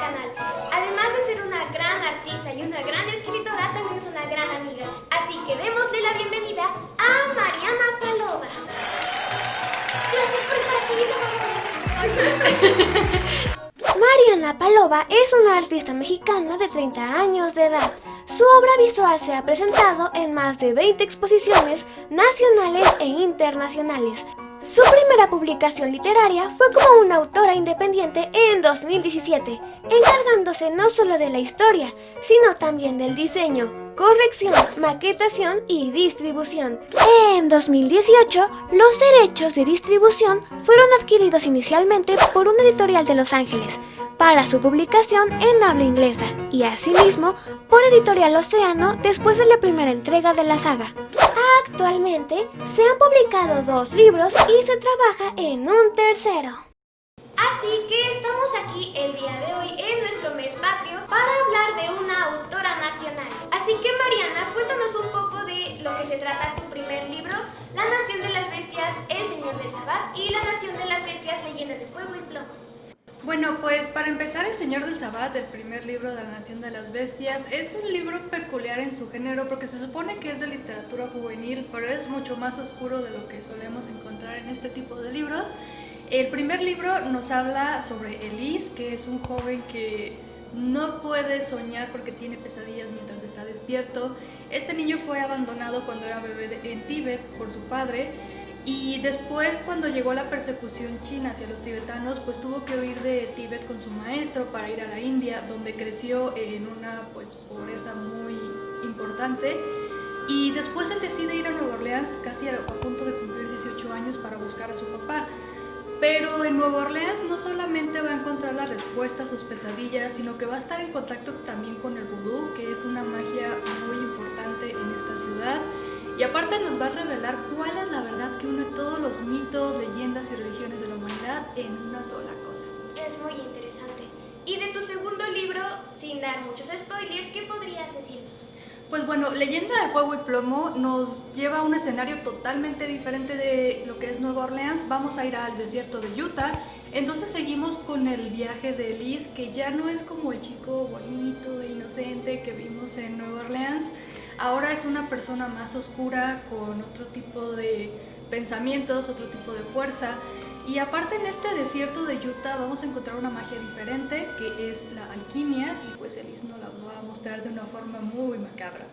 canal. Además de ser una gran artista y una gran escritora, también es una gran amiga. Así que démosle la bienvenida a Mariana Palova. Gracias por estar aquí. Mariana Palova es una artista mexicana de 30 años de edad. Su obra visual se ha presentado en más de 20 exposiciones nacionales e internacionales. Su primera publicación literaria fue como una autora independiente en 2017, encargándose no solo de la historia, sino también del diseño, corrección, maquetación y distribución. En 2018, los derechos de distribución fueron adquiridos inicialmente por una editorial de Los Ángeles para su publicación en habla inglesa y asimismo por Editorial Océano después de la primera entrega de la saga. Actualmente se han publicado 2 libros y se trabaja en un tercero. Así que estamos aquí el día de hoy en nuestro mes patrio para hablar de una autora nacional. Así que Mariana, cuéntanos un poco de lo que se trata tu primer libro, La Nación de las Bestias, El Señor del Sabbat y La Nación de las Bestias, Leyenda de Fuego y Plomo. Bueno, pues para empezar, El Señor del Sabbat, el primer libro de La Nación de las Bestias, es un libro peculiar en su género porque se supone que es de literatura juvenil, pero es mucho más oscuro de lo que solemos encontrar en este tipo de libros. El primer libro nos habla sobre Elise, que es un joven que no puede soñar porque tiene pesadillas mientras está despierto. Este niño fue abandonado cuando era bebé en Tíbet por su padre. Y después, cuando llegó la persecución china hacia los tibetanos, pues tuvo que huir de Tíbet con su maestro para ir a la India, donde creció en una pobreza muy importante. Y después él decide ir a Nueva Orleans, casi a punto de cumplir 18 años, para buscar a su papá. Pero en Nueva Orleans no solamente va a encontrar la respuesta a sus pesadillas, sino que va a estar en contacto también con el vudú, que es una magia muy importante en esta ciudad. Y aparte nos va a revelar cuál es la verdad que une todos los mitos, leyendas y religiones de la humanidad en una sola cosa. Es muy interesante. Y de tu segundo libro, sin dar muchos spoilers, ¿qué podrías decirnos? Pues bueno, Leyenda de Fuego y Plomo nos lleva a un escenario totalmente diferente de lo que es Nueva Orleans. Vamos a ir al desierto de Utah. Entonces seguimos con el viaje de Elise, que ya no es como el chico bonito e inocente que vimos en Nueva Orleans. Ahora es una persona más oscura, con otro tipo de pensamientos, otro tipo de fuerza. Y aparte, en este desierto de Utah vamos a encontrar una magia diferente, que es la alquimia, y pues Elise nos la va a mostrar de una forma muy macabra.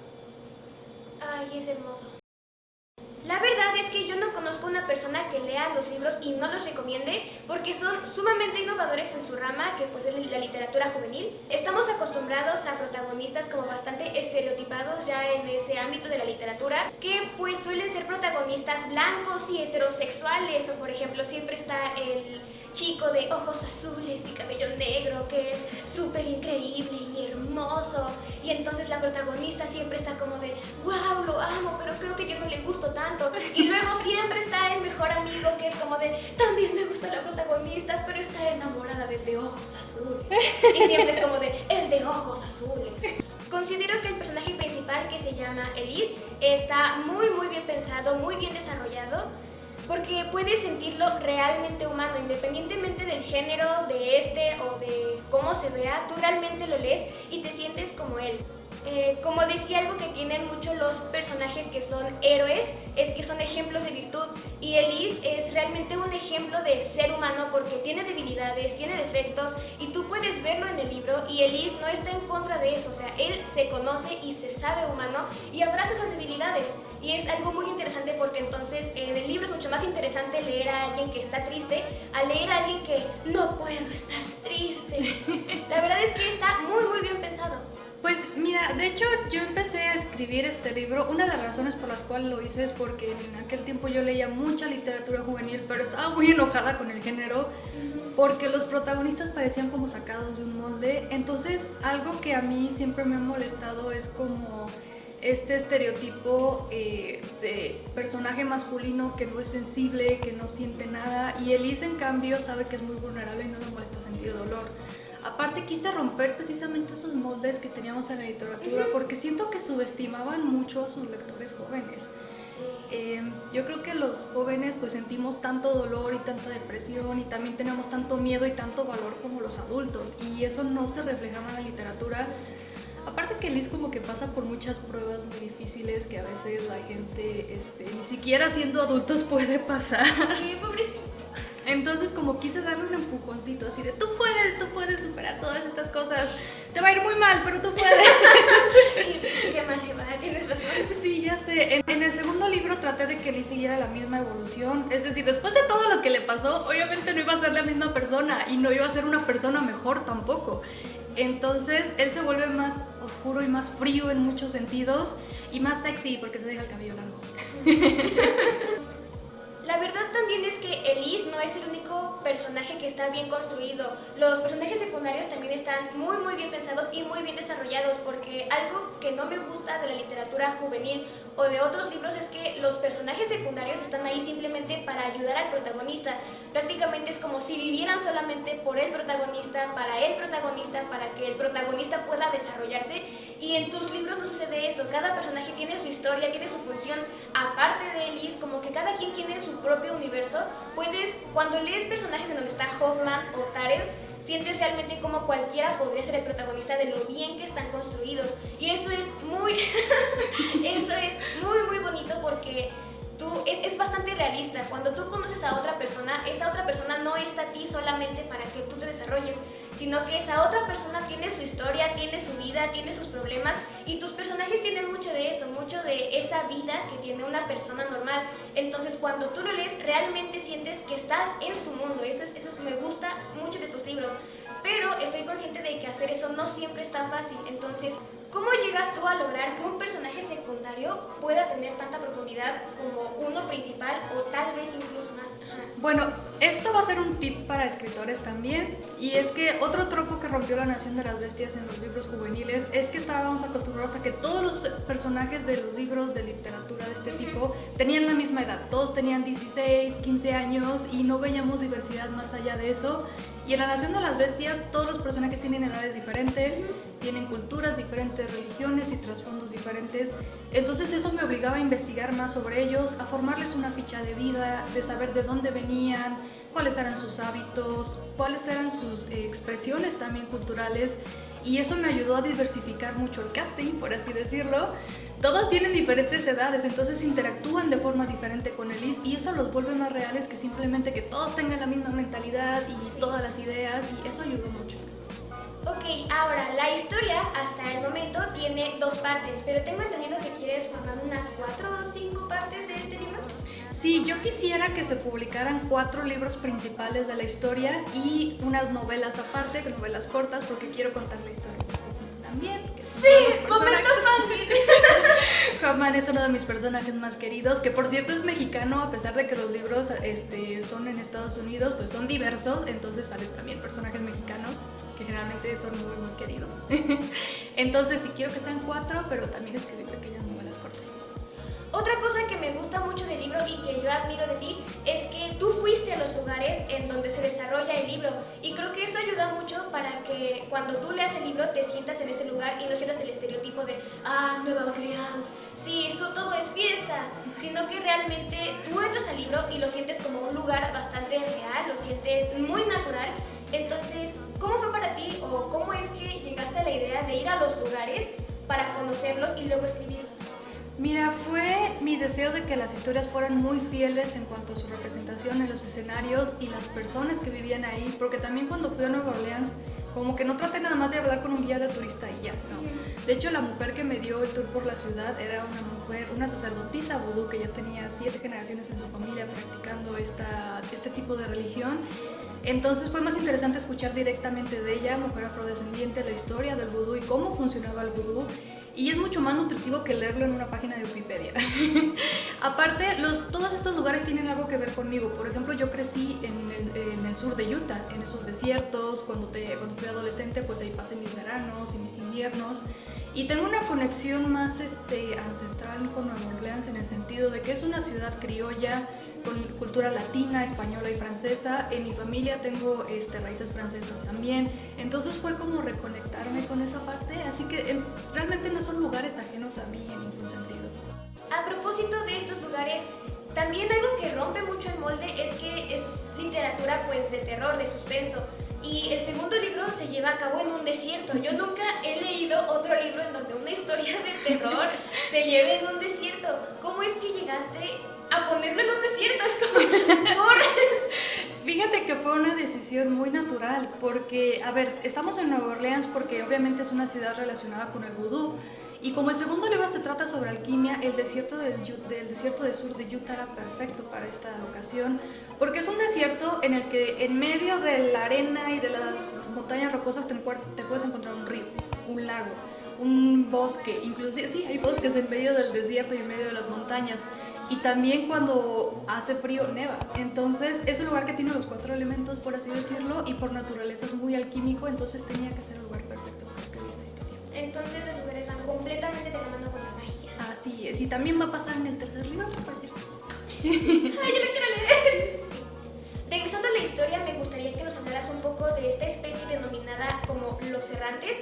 Ay, es hermoso. La verdad es que yo no conozco una persona que lea los libros y no los recomiende porque son sumamente innovadores en su rama, que pues es la literatura juvenil. Estamos acostumbrados a protagonistas como bastante estereotipados ya en ese ámbito de la literatura, que pues suelen ser protagonistas blancos y heterosexuales, o por ejemplo siempre está el chico de ojos azules y cabello negro que es súper increíble y hermoso, y entonces la protagonista siempre está como de wow, lo amo, pero creo que yo no le gusto tanto. Y luego siempre está el mejor amigo que es como de también me gusta la protagonista, pero está enamorada del de ojos azules. Y siempre es como de el de ojos azules. Considero que el personaje principal, que se llama Elise, está muy bien pensado, muy bien desarrollado, porque puedes sentirlo realmente humano, independientemente del género de este o de cómo se vea, tú realmente lo lees y te sientes como él. Como decía, algo que tienen mucho los personajes que son héroes es que son ejemplos de virtud, y Elise es realmente un ejemplo de ser humano porque tiene debilidades, tiene defectos, y tú puedes verlo en el libro, y Elise no está en contra de eso. O sea, él se conoce y se sabe humano y abraza esas debilidades, y es algo muy interesante porque entonces en el libro es mucho más interesante leer a alguien que está triste a leer a alguien que no puedo estar triste. La verdad es que está muy bien pensado. Pues mira, de hecho yo empecé a escribir este libro. Una de las razones por las cuales lo hice es porque en aquel tiempo yo leía mucha literatura juvenil, pero estaba muy enojada con el género porque los protagonistas parecían como sacados de un molde. Entonces algo que a mí siempre me ha molestado es como este estereotipo de personaje masculino que no es sensible, que no siente nada, y Elise en cambio sabe que es muy vulnerable y no le molesta sentir dolor. Aparte quise romper precisamente esos moldes que teníamos en la literatura porque siento que subestimaban mucho a sus lectores jóvenes. Yo creo que los jóvenes pues sentimos tanto dolor y tanta depresión y también tenemos tanto miedo y tanto valor como los adultos, y eso no se reflejaba en la literatura. Aparte que Liz como que pasa por muchas pruebas muy difíciles que a veces la gente ni siquiera siendo adultos puede pasar. Sí, pobrecito. Entonces como quise darle un empujoncito así de tú puedes superar todas estas cosas. Te va a ir muy mal, pero tú puedes. Qué mal le va, tienes razón. Sí, ya sé. En el segundo libro traté de que Liz siguiera la misma evolución. Es decir, después de todo lo que le pasó, obviamente no iba a ser la misma persona y no iba a ser una persona mejor tampoco. Entonces él se vuelve más oscuro y más frío en muchos sentidos y más sexy porque se deja el cabello largo. La verdad también es que Elise no es el único personaje que está bien construido. Los personajes secundarios también están muy bien pensados y muy bien desarrollados, porque algo que no me gusta de la literatura juvenil o de otros libros es que los personajes secundarios están ahí simplemente para ayudar al protagonista. Prácticamente es como si vivieran solamente por el protagonista, para que el protagonista pueda desarrollarse, y en tus libros no sucede eso. Cada personaje tiene su historia, tiene su función aparte de Elise, como que cada quien tiene su propio universo. Cuando lees personajes en donde está Hoffman o Tarek, sientes realmente como cualquiera podría ser el protagonista de lo bien que están construidos, y eso es muy muy bonito, porque es bastante realista. Cuando tú conoces a otra persona, esa otra persona no está a ti solamente para que tú te desarrolles, sino que esa otra persona tiene su historia, tiene su vida, tiene sus problemas, y tus personajes tienen mucho de eso, mucho de esa vida que tiene una persona normal. Entonces cuando tú lo lees realmente sientes que estás en su mundo. Eso me gusta mucho de tus libros, pero estoy consciente de que hacer eso no siempre es tan fácil. Entonces, ¿cómo llegas tú a lograr que un personaje secundario pueda tener tanta profundidad como uno principal, o tal vez incluso más? Ajá. Bueno, esto va a ser un tip para escritores también, y es que otro tropo que rompió La Nación de las Bestias en los libros juveniles es que estábamos acostumbrados a que todos los personajes de los libros de literatura de este tipo tenían la misma edad. Todos tenían 16, 15 años y no veíamos diversidad más allá de eso. Y en La Nación de las Bestias todos los personajes tienen edades diferentes, tienen culturas diferentes, religiones y trasfondos diferentes. Entonces eso me obligaba a investigar más sobre ellos, a formarles una ficha de vida, de saber de dónde venían, cuáles eran sus hábitos, cuáles eran sus expresiones también culturales, y eso me ayudó a diversificar mucho el casting, por así decirlo. Todos tienen diferentes edades, entonces interactúan de forma diferente con Elise, y eso los vuelve más reales que simplemente que todos tengan la misma mentalidad y todas las ideas, y eso ayudó mucho. Ok, ahora, la historia hasta el momento tiene 2 partes, pero tengo entendido que quieres formar unas 4 o 5 partes de este libro. Sí, yo quisiera que se publicaran 4 libros principales de la historia y unas novelas aparte, novelas cortas, porque quiero contar la historia también. Sí, momento fangirl. Hoffman es uno de mis personajes más queridos, que por cierto es mexicano, a pesar de que los libros son en Estados Unidos, pues son diversos, entonces salen también personajes mexicanos que generalmente son muy queridos. Entonces sí quiero que sean 4, pero también escribir pequeñas novelas cortas. Otra cosa que me gusta mucho del libro y que yo admiro de ti es que tú fuiste a los lugares en donde se desarrolla el libro, y creo que eso ayuda mucho para que cuando tú leas el libro te sientas en ese lugar y no sientas el estereotipo de Nueva Orleans, sí, eso todo es fiesta, sino que realmente tú entras al libro y lo sientes como un lugar bastante real, lo sientes muy natural. Entonces, ¿cómo fue para ti, o cómo es que llegaste a la idea de ir a los lugares para conocerlos y luego escribirlos? Mira, fue mi deseo de que las historias fueran muy fieles en cuanto a su representación en los escenarios y las personas que vivían ahí, porque también cuando fui a Nueva Orleans, como que no traté nada más de hablar con un guía de turista y ya, ¿no? De hecho, la mujer que me dio el tour por la ciudad era una sacerdotisa vudú que ya tenía 7 generaciones en su familia practicando este tipo de religión. Entonces fue más interesante escuchar directamente de ella, mujer afrodescendiente, la historia del vudú y cómo funcionaba el vudú. Y es mucho más nutritivo que leerlo en una página de Wikipedia. Aparte, todos estos lugares tienen algo que ver conmigo. Por ejemplo, yo crecí en el sur de Utah, en esos desiertos. Cuando fui adolescente, pues ahí pasé mis veranos y mis inviernos. Y tengo una conexión más ancestral con Nueva Orleans, en el sentido de que es una ciudad criolla, con cultura latina, española y francesa. En mi familia Francia, tengo raíces francesas también, entonces fue como reconectarme con esa parte, así que realmente no son lugares ajenos a mí en ningún sentido. A propósito de estos lugares, también algo que rompe mucho el molde es que es literatura pues de terror, de suspenso. Y el segundo libro se lleva a cabo en un desierto. Yo nunca he leído otro libro en donde una historia de terror se lleve en un desierto. ¿Cómo es que llegaste a ponerlo en un desierto? Es como... Fíjate que fue una decisión muy natural, porque, a ver, estamos en Nueva Orleans porque obviamente es una ciudad relacionada con el vudú. Y como el segundo libro se trata sobre alquimia, el desierto del desierto del sur de Utah era perfecto para esta ocasión, porque es un desierto en el que en medio de la arena y de las montañas rocosas te puedes encontrar un río, un lago, un bosque, inclusive sí, hay bosques en medio del desierto y en medio de las montañas. Y también cuando hace frío, neva. Entonces es un lugar que tiene los 4 elementos, por así decirlo, y por naturaleza es muy alquímico, entonces tenía que ser el lugar perfecto para escribir esta historia. Entonces los lugares van completamente de la mano con la magia. Así es, y también va a pasar en el tercer libro, por cierto. ¡Ay, yo lo quiero leer! Regresando a la historia, me gustaría que nos hablaras un poco de esta especie denominada como Los Errantes.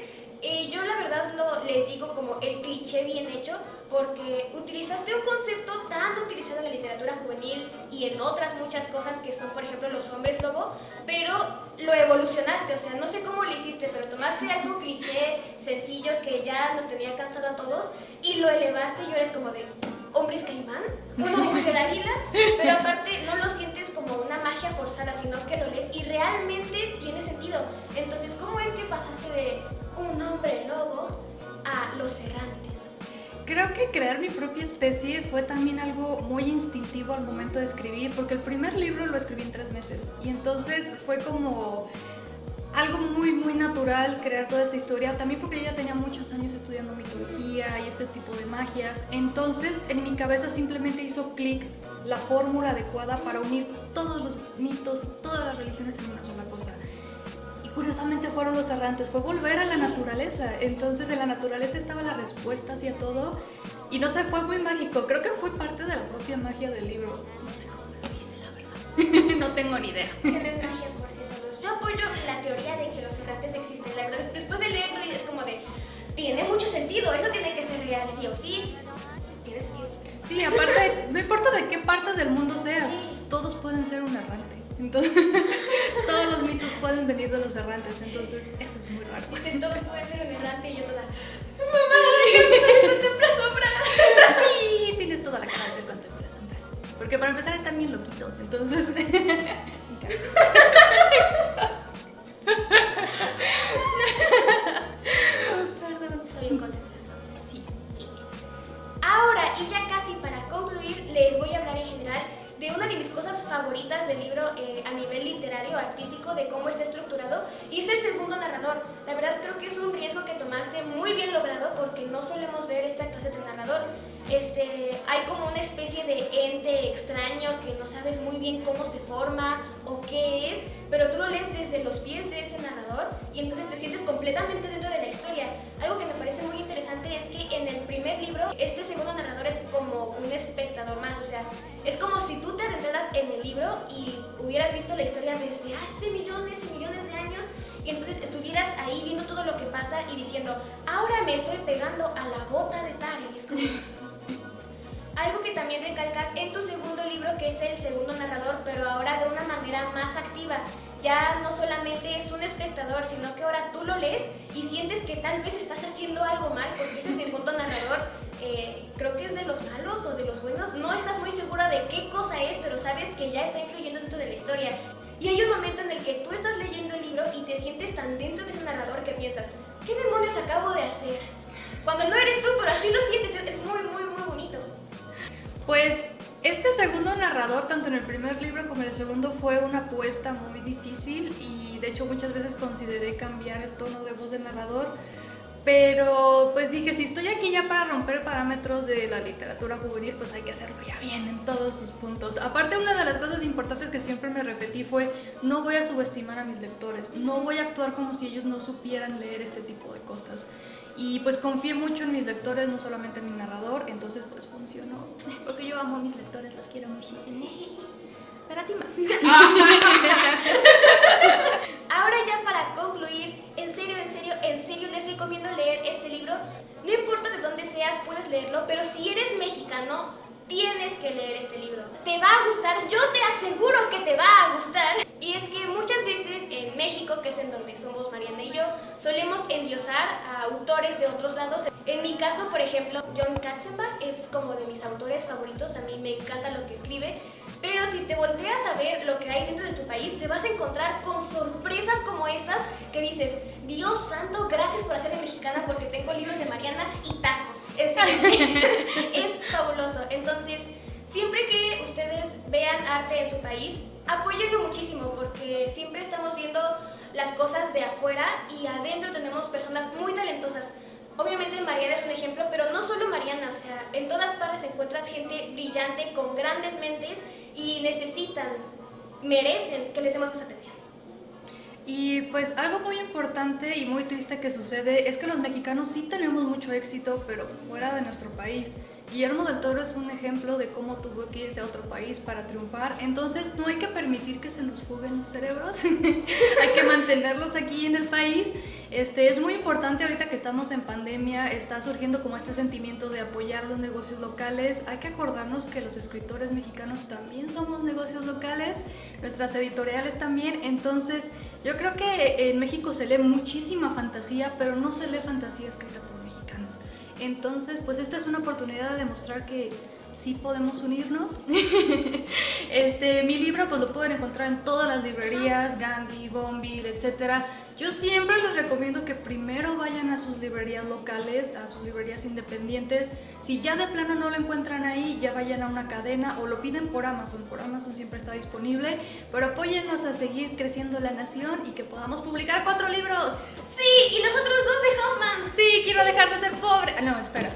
Yo la verdad les digo como el cliché bien hecho, porque utilizaste un concepto tan utilizado en la literatura juvenil y en otras muchas cosas que son, por ejemplo, los hombres lobo, pero lo evolucionaste, o sea, no sé cómo lo hiciste, pero tomaste algo cliché, sencillo, que ya nos tenía cansado a todos, y lo elevaste y ahora es como de hombres caimán, una mujer águila, pero aparte no lo sientes como una magia forzada, sino que lo lees y realmente tiene sentido. Entonces, ¿cómo es que pasaste de un hombre lobo a Los Errantes? Creo que crear mi propia especie fue también algo muy instintivo al momento de escribir, porque el primer libro lo escribí en 3 meses y entonces fue como algo muy muy natural crear toda esta historia, también porque yo ya tenía muchos años estudiando mitología y este tipo de magias, entonces en mi cabeza simplemente hizo clic la fórmula adecuada para unir todos los mitos, todas las religiones en una sola cosa. Curiosamente fueron Los Errantes, fue volver a la naturaleza, entonces en la naturaleza estaba la respuesta hacia todo y no sé, fue muy mágico, creo que fue parte de la propia magia del libro, no sé cómo lo hice la verdad, no tengo ni idea. Tienen magia por sí solos. Yo apoyo la teoría de que Los Errantes existen, la verdad, después de leerlo dices como de, tiene mucho sentido, eso tiene que ser real, sí o sí, tiene sentido. Sí, aparte, no importa de qué parte del mundo seas, Sí. todos pueden ser un errante. Entonces, todos los mitos pueden venir de los errantes, entonces eso es muy raro. Dices, todos pueden ser un errante y yo toda, ¡mamá! ¡Que contempla sombras! Sí, tienes toda la cara de ser contempla sombras. Porque para empezar están bien loquitos, entonces... Perdón, soy un contempla sombras. Sí. Ahora, y ya casi para concluir, les voy a hablar en general de una de mis cosas favoritas del libro a nivel literario, artístico, de cómo está estructurado, y es el segundo narrador. La verdad creo que es un riesgo que tomaste muy bien logrado porque no solemos ver esta clase de narrador. Hay como una especie de ente extraño que no sabes muy bien cómo se forma o qué es, pero tú lo lees desde los pies de ese narrador y entonces te sientes completamente dentro de la historia. Algo que me parece muy interesante es que en el primer libro, este segundo narrador es como un espectador más, o sea, es como si tú te adentraras en el libro y hubieras visto la historia desde hace millones y millones de años y entonces estuvieras ahí viendo todo lo que pasa y diciendo, ahora me estoy pegando a la bota de Taren. Es como... Algo que también recalcas en tu segundo libro, que es el segundo narrador, pero ahora de una manera más activa. Ya no solamente es un espectador, sino que ahora tú lo lees y sientes que tal vez estás haciendo algo mal, porque ese segundo narrador creo que es de los malos o de los buenos. No estás muy segura de qué cosa es, pero sabes que ya está influyendo dentro de la historia. Y hay un momento en el que tú estás leyendo el libro y te sientes tan dentro de ese narrador que piensas, ¿qué demonios acabo de hacer? Cuando no eres tú, pero así lo sientes, es muy, muy, muy bonito. Pues este segundo narrador, tanto en el primer libro como en el segundo, fue una apuesta muy difícil y de hecho muchas veces consideré cambiar el tono de voz del narrador, pero pues dije, si estoy aquí ya para romper parámetros de la literatura juvenil, pues hay que hacerlo ya bien en todos sus puntos. Aparte, una de las cosas importantes que siempre me repetí fue, no voy a subestimar a mis lectores, no voy a actuar como si ellos no supieran leer este tipo de cosas. Y pues confié mucho en mis lectores, no solamente en mi narrador, entonces pues funcionó. Porque yo amo a mis lectores, los quiero muchísimo. Pero a ti más. Ahora ya para concluir, en serio, les recomiendo leer este libro. No importa de dónde seas, puedes leerlo, pero si eres mexicano, tienes que leer este libro. Te va a gustar, yo te aseguro que te va a gustar. Y es que muchas veces en México, que es en donde somos Mariana y yo, solemos endiosar a autores de otros lados. En mi caso, por ejemplo, John Katzenbach es como de mis autores favoritos, a mí me encanta lo que escribe. Pero si te volteas a ver lo que hay dentro de tu país, te vas a encontrar con sorpresas como estas que dices, Dios santo, gracias por hacerme mexicana porque tengo libros de Mariana y tacos. En serio, es fabuloso. Entonces, siempre que ustedes vean arte en su país, apóyenlo muchísimo porque siempre estamos viendo las cosas de afuera y adentro tenemos personas muy talentosas. Obviamente Mariana es un ejemplo, pero no solo Mariana, o sea, en todas partes encuentras gente brillante, con grandes mentes y merecen que les demos más atención. Y pues algo muy importante y muy triste que sucede es que los mexicanos sí tenemos mucho éxito, pero fuera de nuestro país. Guillermo del Toro es un ejemplo de cómo tuvo que irse a otro país para triunfar, entonces no hay que permitir que se nos fuguen los cerebros, hay que mantenerlos aquí en el país. Es muy importante ahorita que estamos en pandemia, está surgiendo como este sentimiento de apoyar los negocios locales. Hay que acordarnos que los escritores mexicanos también somos negocios locales, nuestras editoriales también, entonces yo creo que en México se lee muchísima fantasía, pero no se lee fantasía escrita por mexicanos. Entonces, pues esta es una oportunidad de demostrar que sí podemos unirnos. Mi libro pues lo pueden encontrar en todas las librerías, Gandhi, Bombil, etc. Yo siempre les recomiendo que primero vayan a sus librerías locales, a sus librerías independientes. Si ya de plano no lo encuentran ahí, ya vayan a una cadena o lo piden por Amazon. Por Amazon siempre está disponible. Pero apóyennos a seguir creciendo la nación y que podamos publicar 4 libros. Sí, y los otros 2 de Hoffman. Sí, quiero dejar de ser pobre. No, espera.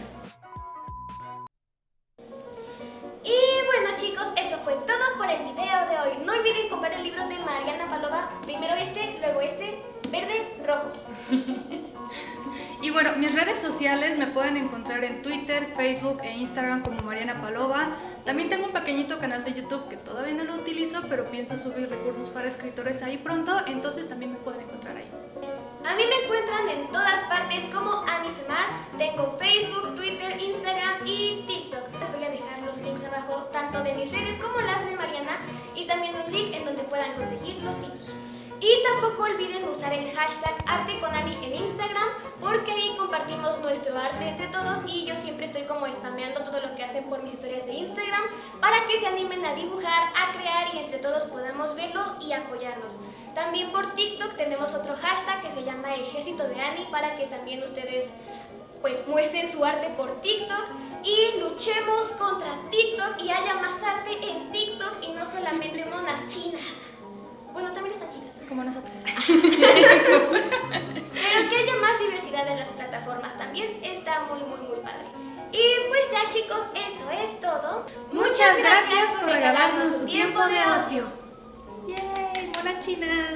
Y bueno chicos, eso fue todo por el video de hoy. No olviden comprar el libro de Mariana Palova. Primero luego verde, rojo. Y bueno, mis redes sociales me pueden encontrar en Twitter, Facebook e Instagram como Mariana Palova. También tengo un pequeño canal de YouTube que todavía no lo utilizo, pero pienso subir recursos para escritores ahí pronto, entonces también me pueden encontrar ahí. A mí me encuentran en todas partes como Anisemar. Tengo Facebook, Twitter, Instagram y TikTok. Les voy a dejar los links abajo, tanto de mis redes como las de Mariana, y también un link en donde puedan conseguir los libros. Y tampoco olviden usar el hashtag ArteConAni en Instagram, porque ahí compartimos nuestro arte entre todos y yo siempre estoy como spameando todo lo que hacen por mis historias de Instagram para que se animen a dibujar, a crear y entre todos podamos verlo y apoyarnos. También por TikTok tenemos otro hashtag que se llama Ejército de Ani para que también ustedes pues muestren su arte por TikTok y luchemos contra TikTok y haya más arte en TikTok y no solamente monas chinas. Bueno, también están chicas. Como nosotros. Pero que haya más diversidad en las plataformas también está muy padre. Y pues ya chicos, eso es todo. Muchas gracias por regalarnos su tiempo de ocio. ¡Yay! ¡Monas chinas!